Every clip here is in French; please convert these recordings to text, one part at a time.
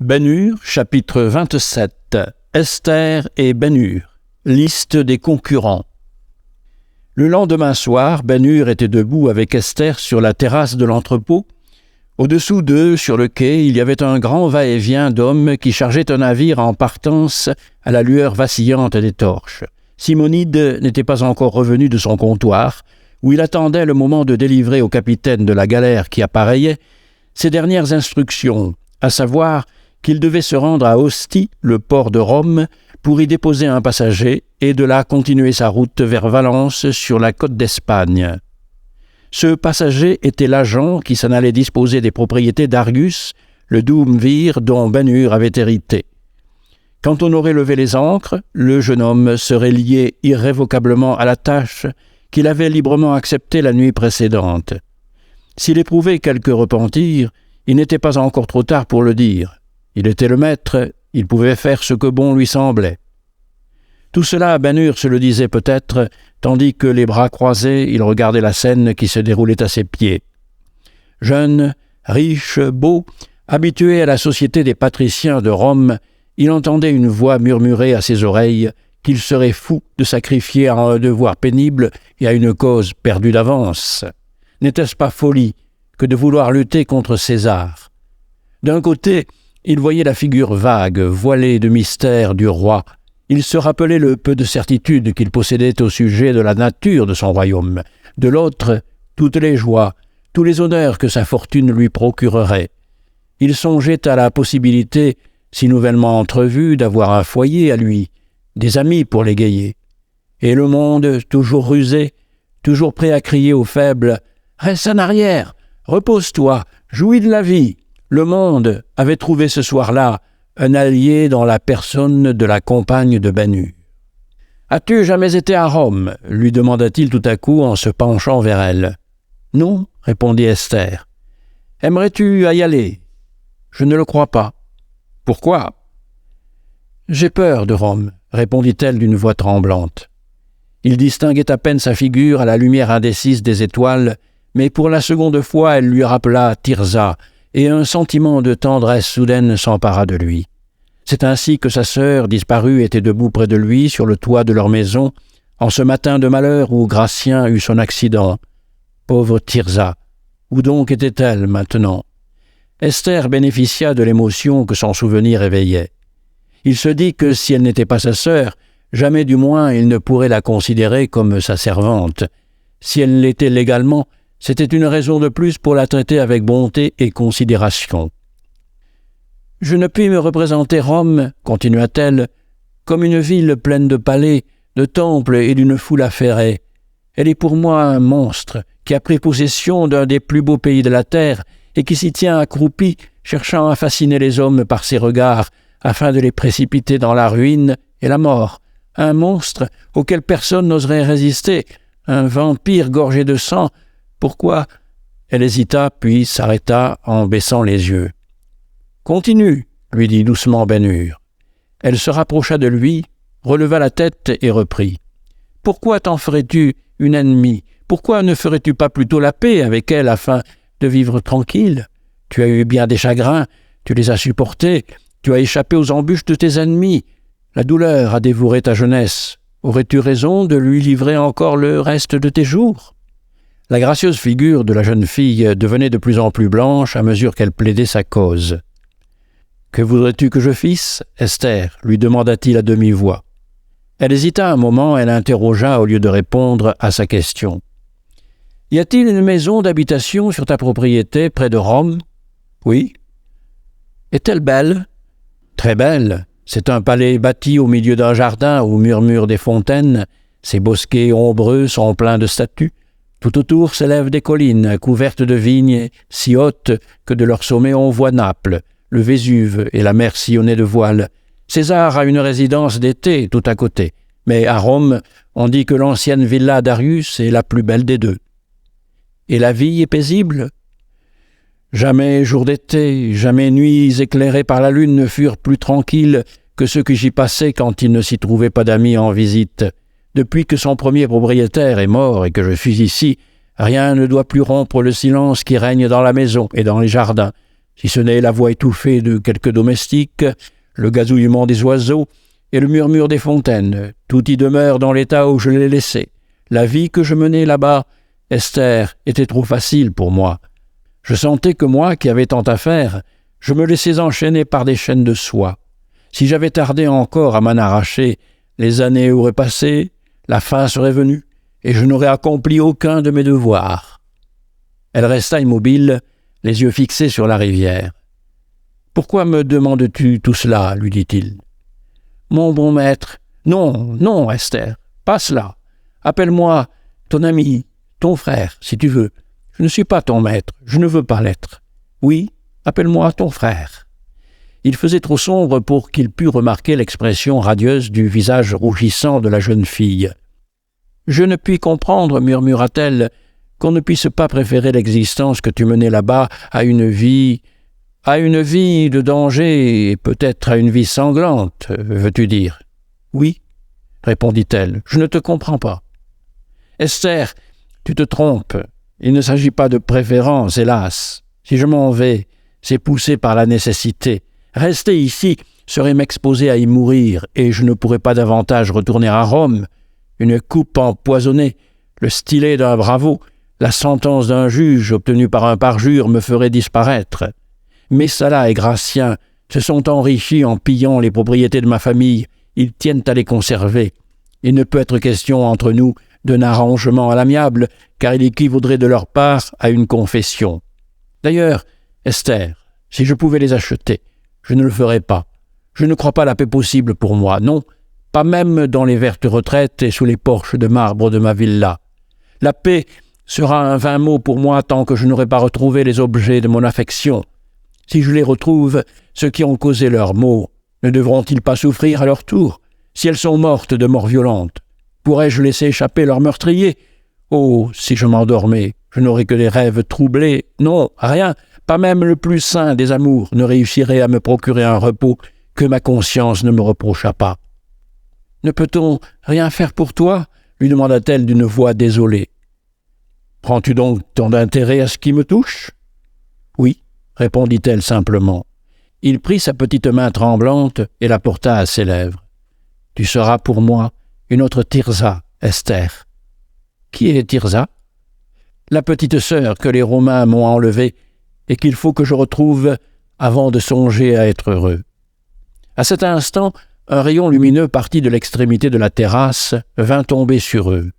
Ben-Hur, chapitre 27. Esther et Ben-Hur. Liste des concurrents. Le lendemain soir, Ben-Hur était debout avec Esther sur la terrasse de l'entrepôt. Au-dessous d'eux, sur le quai, il y avait un grand va-et-vient d'hommes qui chargeaient un navire en partance à la lueur vacillante des torches. Simonide n'était pas encore revenu de son comptoir, où il attendait le moment de délivrer au capitaine de la galère qui appareillait ses dernières instructions, à savoir qu'il devait se rendre à Ostie, le port de Rome, pour y déposer un passager et de là continuer sa route vers Valence sur la côte d'Espagne. Ce passager était l'agent qui s'en allait disposer des propriétés d'Argus, le douumvir dont Ben-Hur avait hérité. Quand on aurait levé les ancres, le jeune homme serait lié irrévocablement à la tâche qu'il avait librement acceptée la nuit précédente. S'il éprouvait quelque repentir, il n'était pas encore trop tard pour le dire. Il était le maître, il pouvait faire ce que bon lui semblait. Tout cela, Ben-Hur se le disait peut-être, tandis que les bras croisés, il regardait la scène qui se déroulait à ses pieds. Jeune, riche, beau, habitué à la société des patriciens de Rome, il entendait une voix murmurer à ses oreilles qu'il serait fou de sacrifier à un devoir pénible et à une cause perdue d'avance. N'était-ce pas folie que de vouloir lutter contre César? D'un côté, il voyait la figure vague, voilée de mystère du roi. Il se rappelait le peu de certitude qu'il possédait au sujet de la nature de son royaume. De l'autre, toutes les joies, tous les honneurs que sa fortune lui procurerait. Il songeait à la possibilité, si nouvellement entrevue, d'avoir un foyer à lui, des amis pour l'égayer. Et le monde, toujours rusé, toujours prêt à crier aux faibles « Reste en arrière, repose-toi, jouis de la vie !» Le monde avait trouvé ce soir-là un allié dans la personne de la compagne de Ben-Hur. « As-tu jamais été à Rome ?» lui demanda-t-il tout à coup en se penchant vers elle. « Non, » répondit Esther. « Aimerais-tu y aller ?»« Je ne le crois pas. »« Pourquoi ?»« J'ai peur de Rome, » répondit-elle d'une voix tremblante. Il distinguait à peine sa figure à la lumière indécise des étoiles, mais pour la seconde fois elle lui rappela Tirza, et un sentiment de tendresse soudaine s'empara de lui. C'est ainsi que sa sœur disparue était debout près de lui sur le toit de leur maison, en ce matin de malheur où Gratien eut son accident. Pauvre Tirza, où donc était-elle maintenant? Esther bénéficia de l'émotion que son souvenir éveillait. Il se dit que si elle n'était pas sa sœur, jamais du moins il ne pourrait la considérer comme sa servante. Si elle l'était légalement, c'était une raison de plus pour la traiter avec bonté et considération. « Je ne puis me représenter Rome, continua-t-elle, comme une ville pleine de palais, de temples et d'une foule affairée. Elle est pour moi un monstre qui a pris possession d'un des plus beaux pays de la terre et qui s'y tient accroupi, cherchant à fasciner les hommes par ses regards, afin de les précipiter dans la ruine et la mort. Un monstre auquel personne n'oserait résister, un vampire gorgé de sang. Pourquoi ?» Elle hésita, puis s'arrêta en baissant les yeux. « Continue, » lui dit doucement Ben-Hur. Elle se rapprocha de lui, releva la tête et reprit. « Pourquoi t'en ferais-tu une ennemie? Pourquoi ne ferais-tu pas plutôt la paix avec elle afin de vivre tranquille? Tu as eu bien des chagrins, tu les as supportés, tu as échappé aux embûches de tes ennemis. La douleur a dévoré ta jeunesse. Aurais-tu raison de lui livrer encore le reste de tes jours ?» La gracieuse figure de la jeune fille devenait de plus en plus blanche à mesure qu'elle plaidait sa cause. « Que voudrais-tu que je fisse, Esther ?» lui demanda-t-il à demi-voix. Elle hésita un moment, elle interrogea au lieu de répondre à sa question. « Y a-t-il une maison d'habitation sur ta propriété près de Rome ?»« Oui. »« Est-elle belle ?»« Très belle. C'est un palais bâti au milieu d'un jardin où murmurent des fontaines. Ses bosquets ombreux sont pleins de statues. Tout autour s'élèvent des collines couvertes de vignes si hautes que de leur sommet on voit Naples, le Vésuve et la mer sillonnée de voiles. César a une résidence d'été tout à côté, mais à Rome, on dit que l'ancienne villa d'Arius est la plus belle des deux. Et la vie est paisible? Jamais jour d'été, jamais nuits éclairées par la lune ne furent plus tranquilles que ceux que j'y passais quand il ne s'y trouvait pas d'amis en visite. Depuis que son premier propriétaire est mort et que je suis ici, rien ne doit plus rompre le silence qui règne dans la maison et dans les jardins. si ce n'est la voix étouffée de quelques domestiques, le gazouillement des oiseaux et le murmure des fontaines. Tout y demeure dans l'état où je l'ai laissé. La vie que je menais là-bas, Esther, était trop facile pour moi. Je sentais que moi, qui avais tant à faire, je me laissais enchaîner par des chaînes de soie. Si j'avais tardé encore à m'en arracher, les années auraient passé, la fin serait venue, et je n'aurais accompli aucun de mes devoirs. Elle resta immobile, les yeux fixés sur la rivière. « Pourquoi me demandes-tu tout cela ?» lui dit-il. « Mon bon maître, non, Esther, pas cela. Appelle-moi ton ami, ton frère, si tu veux. Je ne suis pas ton maître, je ne veux pas l'être. Oui, appelle-moi ton frère. » Il faisait trop sombre pour qu'il pût remarquer l'expression radieuse du visage rougissant de la jeune fille. « Je ne puis comprendre, murmura-t-elle, qu'on ne puisse pas préférer l'existence que tu menais là-bas à une vie de danger et peut-être à une vie sanglante, veux-tu dire ? » « Oui, répondit-elle, je ne te comprends pas. »« Esther, tu te trompes. Il ne s'agit pas de préférence, hélas. Si je m'en vais, c'est poussé par la nécessité. Rester ici serait m'exposer à y mourir, et je ne pourrais pas davantage retourner à Rome. Une coupe empoisonnée, le stylet d'un bravo, la sentence d'un juge obtenue par un parjure me ferait disparaître. Messala et Gratien se sont enrichis en pillant les propriétés de ma famille. Ils tiennent à les conserver. Il ne peut être question entre nous d'un arrangement à l'amiable, car il équivaudrait de leur part à une confession. D'ailleurs, Esther, si je pouvais les acheter, je ne le ferais pas. Je ne crois pas la paix possible pour moi, non, pas même dans les vertes retraites et sous les porches de marbre de ma villa. La paix sera un vain mot pour moi tant que je n'aurai pas retrouvé les objets de mon affection. Si je les retrouve, ceux qui ont causé leurs maux, ne devront-ils pas souffrir à leur tour? Si elles sont mortes de mort violente, pourrais-je laisser échapper leur meurtrier? Oh, si je m'endormais, je n'aurais que des rêves troublés. Non, rien, pas même le plus saint des amours ne réussirait à me procurer un repos que ma conscience ne me reprochât pas. « Ne peut-on rien faire pour toi ?» lui demanda-t-elle d'une voix désolée. « Prends-tu donc tant d'intérêt à ce qui me touche ?»« Oui, » répondit-elle simplement. Il prit sa petite main tremblante et la porta à ses lèvres. « Tu seras pour moi une autre Tirza, Esther. » « Qui est Tirza ?»« La petite sœur que les Romains m'ont enlevée et qu'il faut que je retrouve avant de songer à être heureux. » À cet instant, un rayon lumineux parti de l'extrémité de la terrasse vint tomber sur eux.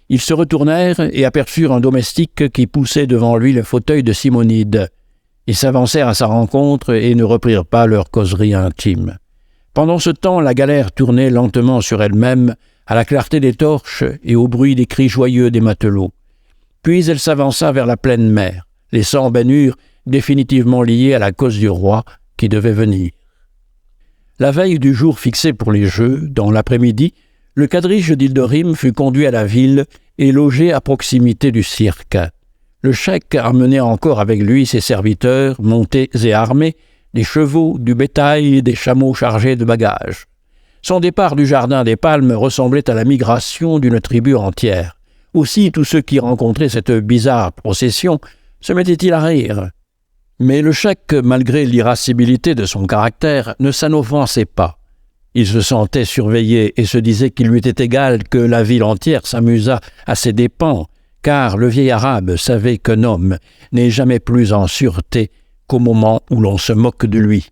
Ils se retournèrent et aperçurent un domestique qui poussait devant lui le fauteuil de Simonide. Ils s'avancèrent à sa rencontre et ne reprirent pas leur causerie intime. Pendant ce temps, la galère tournait lentement sur elle-même, à la clarté des torches et au bruit des cris joyeux des matelots. Puis elle s'avança vers la pleine mer, laissant Ben Hur définitivement lié à la cause du roi qui devait venir. La veille du jour fixé pour les Jeux, dans l'après-midi, le quadrige d'Ilderim fut conduit à la ville et logé à proximité du cirque. Le cheik amenait encore avec lui ses serviteurs, montés et armés, des chevaux, du bétail et des chameaux chargés de bagages. Son départ du jardin des Palmes ressemblait à la migration d'une tribu entière. Aussi, tous ceux qui rencontraient cette bizarre procession se mettaient-ils à rire. Mais le cheik, malgré l'irascibilité de son caractère, ne s'en offensait pas. Il se sentait surveillé et se disait qu'il lui était égal que la ville entière s'amusât à ses dépens, car le vieil arabe savait qu'un homme n'est jamais plus en sûreté qu'au moment où l'on se moque de lui.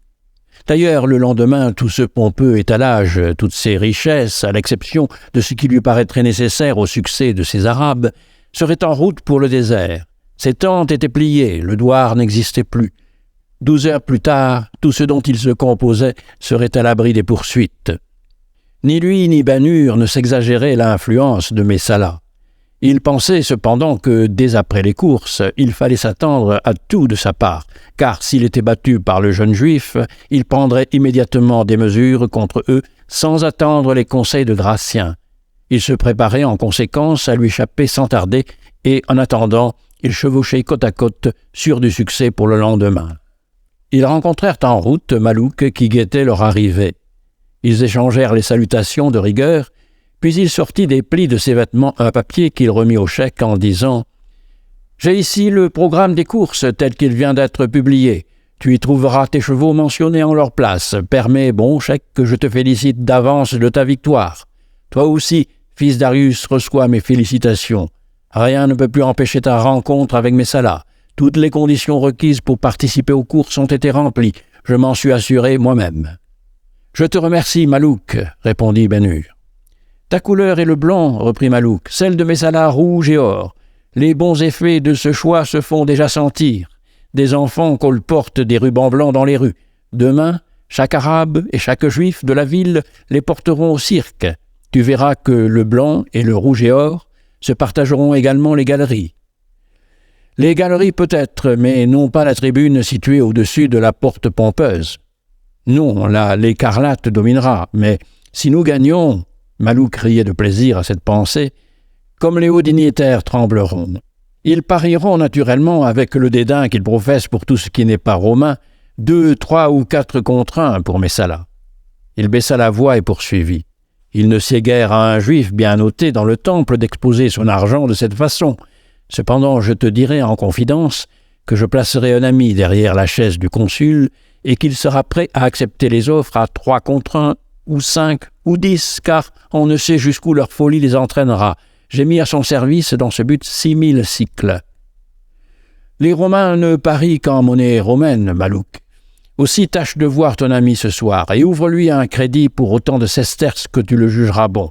D'ailleurs, le lendemain, tout ce pompeux étalage, toutes ces richesses, à l'exception de ce qui lui paraîtrait nécessaire au succès de ces Arabes, seraient en route pour le désert. Ses tentes étaient pliées, le douar n'existait plus. 12 heures plus tard, tout ce dont il se composait serait à l'abri des poursuites. Ni lui ni Ben Hur ne s'exagéraient l'influence de Messala. Il pensait cependant que, dès après les courses, il fallait s'attendre à tout de sa part, car s'il était battu par le jeune juif, il prendrait immédiatement des mesures contre eux sans attendre les conseils de Gratien. Il se préparait en conséquence à lui échapper sans tarder et, en attendant, il chevauchait côte à côte, sûr du succès pour le lendemain. Ils rencontrèrent en route Malouk qui guettait leur arrivée. Ils échangèrent les salutations de rigueur, puis il sortit des plis de ses vêtements un papier qu'il remit au cheik en disant « J'ai ici le programme des courses tel qu'il vient d'être publié. Tu y trouveras tes chevaux mentionnés en leur place. Permets, bon chèque, que je te félicite d'avance de ta victoire. Toi aussi, fils d'Arius, reçois mes félicitations. Rien ne peut plus empêcher ta rencontre avec Messala. Toutes les conditions requises pour participer aux courses ont été remplies. Je m'en suis assuré moi-même. « Je te remercie, Malouk, répondit Ben-Hur. « Ta couleur est le blanc, reprit Malouk, celle de Messala rouge et or. Les bons effets de ce choix se font déjà sentir. Des enfants colportent des rubans blancs dans les rues. Demain, chaque arabe et chaque juif de la ville les porteront au cirque. Tu verras que le blanc et le rouge et or se partageront également les galeries. Les galeries peut-être, mais non pas la tribune située au-dessus de la porte pompeuse. Non, là, l'écarlate dominera, mais si nous gagnons, Malouk riait de plaisir à cette pensée, comme les hauts dignitaires trembleront. Ils parieront naturellement avec le dédain qu'ils professent pour tout ce qui n'est pas romain, 2, 3 ou 4 contre 1 pour Messala. Il baissa la voix et poursuivit. Il ne sied guère à un juif bien noté dans le temple d'exposer son argent de cette façon. Cependant, je te dirai en confidence que je placerai un ami derrière la chaise du consul et qu'il sera prêt à accepter les offres à 3 contre 1, ou 5, ou 10, car on ne sait jusqu'où leur folie les entraînera. J'ai mis à son service dans ce but 6000 cycles. Les Romains ne parient qu'en monnaie romaine, Malouk. Aussi tâche de voir ton ami ce soir et ouvre-lui un crédit pour autant de sesterces que tu le jugeras bon.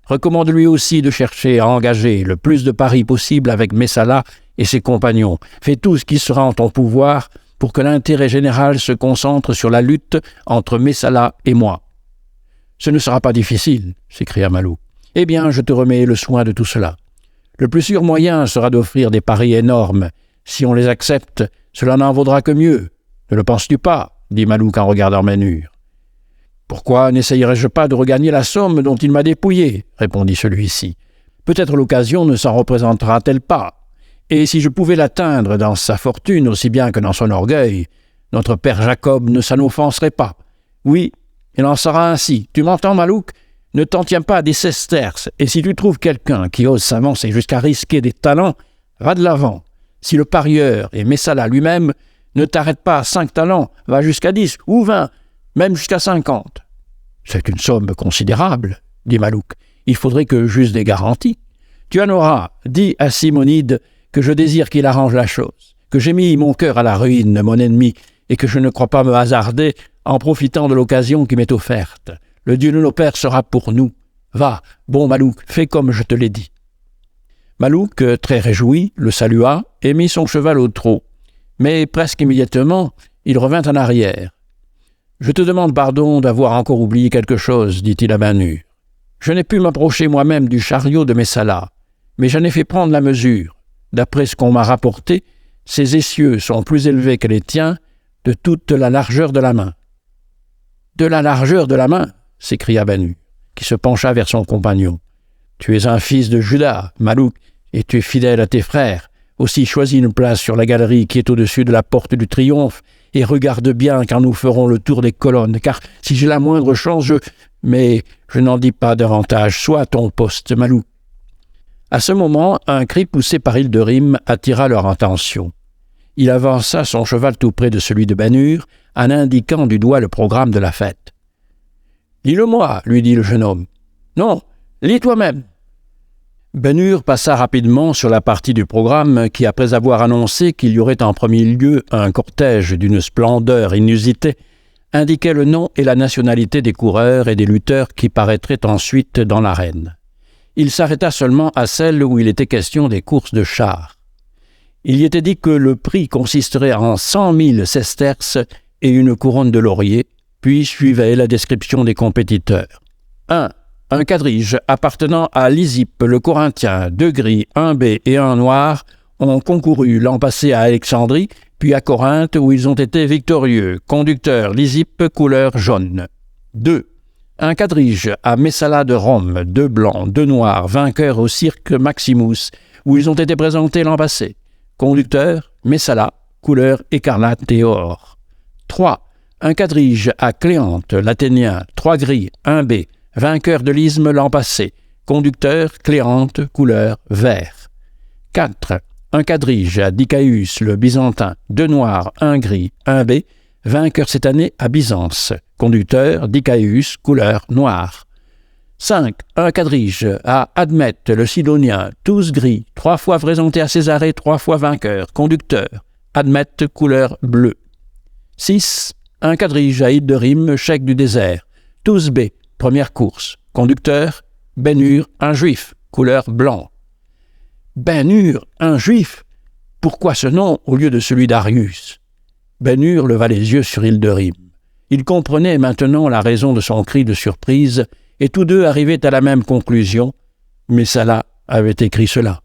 Recommande-lui aussi de chercher à engager le plus de paris possible avec Messala et ses compagnons. Fais tout ce qui sera en ton pouvoir pour que l'intérêt général se concentre sur la lutte entre Messala et moi. « Ce ne sera pas difficile, s'écria Malouk. « Eh bien, je te remets le soin de tout cela. Le plus sûr moyen sera d'offrir des paris énormes. Si on les accepte, cela n'en vaudra que mieux. Ne le penses-tu pas ?» dit Malouk en regardant Ben-Hur. « Pourquoi n'essayerais-je pas de regagner la somme dont il m'a dépouillé ?» répondit celui-ci. « Peut-être l'occasion ne s'en représentera-t-elle pas. Et si je pouvais l'atteindre dans sa fortune aussi bien que dans son orgueil, notre père Jacob ne s'en offenserait pas. Oui, il en sera ainsi. Tu m'entends, Malouk ? Ne t'en tiens pas à des sesterces, et si tu trouves quelqu'un qui ose s'avancer jusqu'à risquer des talents, va de l'avant. Si le parieur et Messala lui-même ne t'arrête pas à 5 talents, va jusqu'à 10 ou 20, même jusqu'à 50. C'est une somme considérable, dit Malouk. Il faudrait que j'eusse des garanties. Tu en auras. Dis à Simonide que je désire qu'il arrange la chose, que j'ai mis mon cœur à la ruine, mon ennemi, et que je ne crois pas me hasarder en profitant de l'occasion qui m'est offerte. Le Dieu de nos pères sera pour nous. Va, bon Malouk, fais comme je te l'ai dit. Malouk, très réjoui, le salua et mit son cheval au trot. Mais presque immédiatement, il revint en arrière. « Je te demande pardon d'avoir encore oublié quelque chose, dit-il à Ben-Hur. Je n'ai pu m'approcher moi-même du chariot de Messala, mais j'en ai fait prendre la mesure. D'après ce qu'on m'a rapporté, ces essieux sont plus élevés que les tiens de toute la largeur de la main. »« De la largeur de la main ?» s'écria Ben-Hur, qui se pencha vers son compagnon. « Tu es un fils de Judas, Malouk, et tu es fidèle à tes frères. Aussi choisis une place sur la galerie qui est au-dessus de la porte du triomphe et regarde bien quand nous ferons le tour des colonnes, car si j'ai la moindre chance, Mais je n'en dis pas davantage, sois à ton poste, Malouk. » À ce moment, un cri poussé par Hilderim attira leur attention. Il avança son cheval tout près de celui de Ben-Hur, en indiquant du doigt le programme de la fête. « Lis-le-moi, lui dit le jeune homme. « Non, lis toi-même. » Ben-Hur passa rapidement sur la partie du programme qui, après avoir annoncé qu'il y aurait en premier lieu un cortège d'une splendeur inusitée, indiquait le nom et la nationalité des coureurs et des lutteurs qui paraîtraient ensuite dans l'arène. Il s'arrêta seulement à celle où il était question des courses de chars. Il y était dit que le prix consisterait en 100 000 sesterces et une couronne de laurier, puis suivait la description des compétiteurs. 1. Un quadrige appartenant à Lysippe le Corinthien, 2 gris, 1 bai et 1 noir, ont concouru l'an passé à Alexandrie, puis à Corinthe où ils ont été victorieux. Conducteur Lysippe, couleur jaune. 2. Un quadrige à Messala de Rome, 2 blancs, 2 noirs, vainqueurs au cirque Maximus, où ils ont été présentés l'an passé. Conducteur Messala, couleur écarlate et or. 3. Un quadrige à Cléante, l'Athénien, 3 gris, 1 bai, vainqueur de l'isthme l'an passé. Conducteur Cléante, couleur vert. 4. Un quadrige à Dicaeus, le Byzantin, 2 noirs, 1 gris, 1 B, vainqueur cette année à Byzance. Conducteur, Dicaeus, couleur noire. 5. Un quadrige à Admète, le Sidonien, tous gris, 3 fois présenté à Césarée, 3 fois vainqueur. Conducteur, Admète, couleur bleue. 6. Un quadrige à Île de Rhim, chèque du désert, tous B, première course. Conducteur, Ben-Hur, un juif, couleur blanc. Ben-Hur, un juif? Pourquoi ce nom au lieu de celui d'Arius? Ben-Hur leva les yeux sur Île de Rhim. Il comprenait maintenant la raison de son cri de surprise, et tous deux arrivaient à la même conclusion, mais Salah avait écrit cela.